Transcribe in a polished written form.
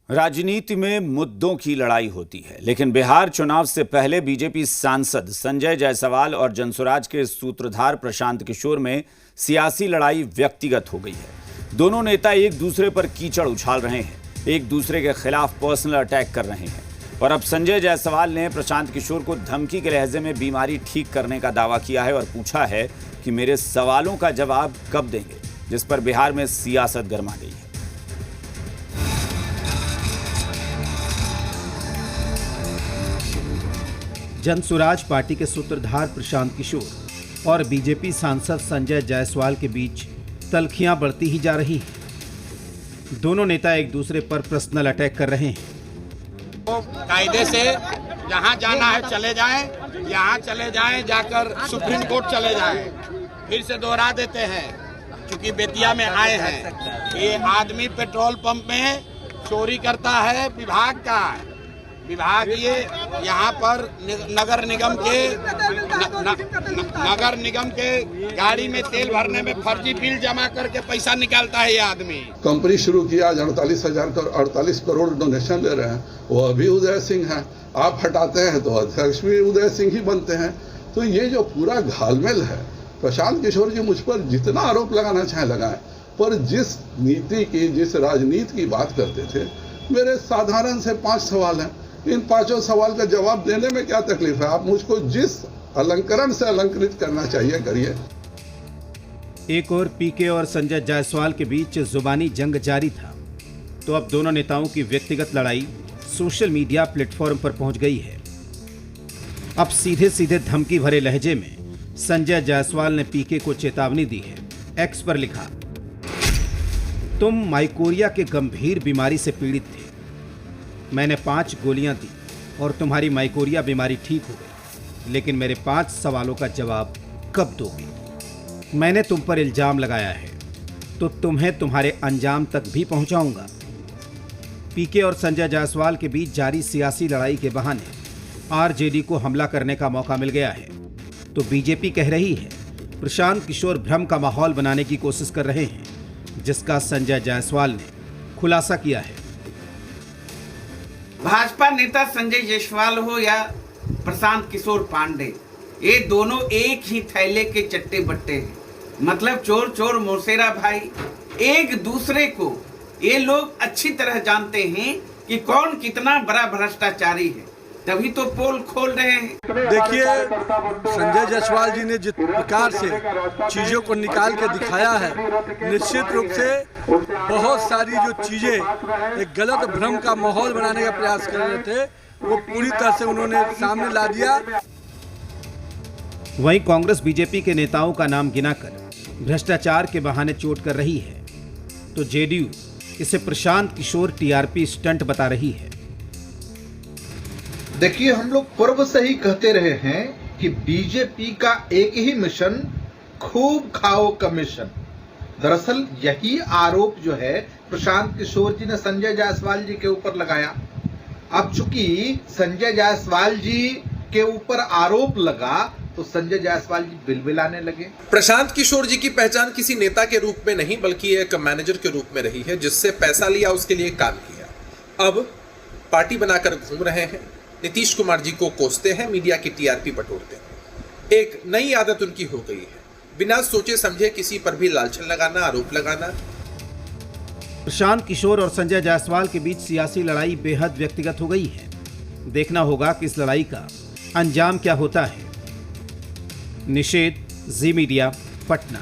राजनीति में मुद्दों की लड़ाई होती है, लेकिन बिहार चुनाव से पहले बीजेपी सांसद संजय जायसवाल और जनसुराज के सूत्रधार प्रशांत किशोर में सियासी लड़ाई व्यक्तिगत हो गई है। दोनों नेता एक दूसरे पर कीचड़ उछाल रहे हैं, एक दूसरे के खिलाफ पर्सनल अटैक कर रहे हैं। और अब संजय जायसवाल ने प्रशांत किशोर को धमकी के लहजे में बीमारी ठीक करने का दावा किया है और पूछा है कि मेरे सवालों का जवाब कब देंगे, जिस पर बिहार में सियासत गर्मा गई है। जनसुराज पार्टी के सूत्रधार प्रशांत किशोर और बीजेपी सांसद संजय जायसवाल के बीच तल्खियां बढ़ती ही जा रही हैं। दोनों नेता एक दूसरे पर पर्सनल अटैक कर रहे हैं। तो कायदे से जहां जाना है चले जाएं, यहां चले जाएं, जाकर सुप्रीम कोर्ट चले जाएं। फिर से दोहरा देते हैं, क्योंकि बेतिया में आए हैं। ये आदमी पेट्रोल पंप में चोरी करता है, विभाग का विभाग ये यहाँ पर नगर निगम के गाड़ी में तेल भरने में फर्जी बिल जमा करके पैसा निकालता है ये आदमी। कंपनी शुरू किया, 48 करोड़ डोनेशन ले रहे हैं, वो अभी उदय सिंह है। आप हटाते हैं तो अध्यक्ष भी उदय सिंह ही बनते हैं। तो ये जो पूरा घालमेल है, प्रशांत किशोर जी मुझ पर जितना आरोप लगाना चाहे लगाएं, पर जिस नीति की, जिस राजनीति की बात करते थे, मेरे साधारण से 5 सवाल हैं। इन 5 सवाल का जवाब देने में क्या तकलीफ है? आप मुझको जिस अलंकरण से अलंकृत करना चाहिए करिए। एक और पीके और संजय जायसवाल के बीच जुबानी जंग जारी था, तो अब दोनों नेताओं की व्यक्तिगत लड़ाई सोशल मीडिया प्लेटफॉर्म पर पहुंच गई है। अब सीधे सीधे धमकी भरे लहजे में संजय जायसवाल ने पीके को चेतावनी दी है। एक्स पर लिखा, तुम माइकोरिया के गंभीर बीमारी से पीड़ित थे, मैंने 5 गोलियां दी और तुम्हारी माइकोरिया बीमारी ठीक हो गई, लेकिन मेरे 5 सवालों का जवाब कब दोगे? मैंने तुम पर इल्जाम लगाया है तो तुम्हें तुम्हारे अंजाम तक भी पहुंचाऊंगा। पीके और संजय जायसवाल के बीच जारी सियासी लड़ाई के बहाने आरजेडी को हमला करने का मौका मिल गया है, तो बीजेपी कह रही है प्रशांत किशोर भ्रम का माहौल बनाने की कोशिश कर रहे हैं, जिसका संजय जायसवाल ने खुलासा किया है। भाजपा नेता संजय जायसवाल हो या प्रशांत किशोर पांडे, ये दोनों एक ही थैले के चट्टे बट्टे हैं। मतलब चोर चोर मौसेरा भाई। एक दूसरे को ये लोग अच्छी तरह जानते हैं कि कौन कितना बड़ा भ्रष्टाचारी है, तभी तो पोल खोल रहे हैं। देखिए, संजय जायसवाल जी ने जिस प्रकार से चीजों को निकाल के दिखाया है, निश्चित रूप से बहुत सारी जो चीजें एक गलत भ्रम का माहौल बनाने का प्रयास कर रहे थे, वो पूरी तरह से उन्होंने सामने ला दिया। वहीं कांग्रेस बीजेपी के नेताओं का नाम गिनाकर भ्रष्टाचार के बहाने चोट कर रही है, तो जेडीयू इसे प्रशांत किशोर टीआरपी स्टंट बता रही है। देखिए, हम लोग पूर्व से ही कहते रहे हैं कि बीजेपी का एक ही मिशन, खूब खाओ कमीशन। दरअसल यही आरोप जो है प्रशांत किशोर जी ने संजय जायसवाल जी के ऊपर लगाया। अब चूंकि संजय जायसवाल जी के ऊपर आरोप लगा तो संजय जायसवाल जी बिलबिलाने लगे। प्रशांत किशोर जी की पहचान किसी नेता के रूप में नहीं, बल्कि एक मैनेजर के रूप में रही है, जिससे पैसा लिया, उसके लिए काम किया। अब पार्टी बनाकर घूम रहे हैं, नीतीश कुमार जी को कोसते हैं, मीडिया की टीआरपी बटोरते हैं। एक नई आदत उनकी हो गई है, बिना सोचे समझे किसी पर भी लालचन लगाना, आरोप लगाना। प्रशांत किशोर और संजय जायसवाल के बीच सियासी लड़ाई बेहद व्यक्तिगत हो गई है। देखना होगा कि इस लड़ाई का अंजाम क्या होता है। निषेध, जी मीडिया, पटना।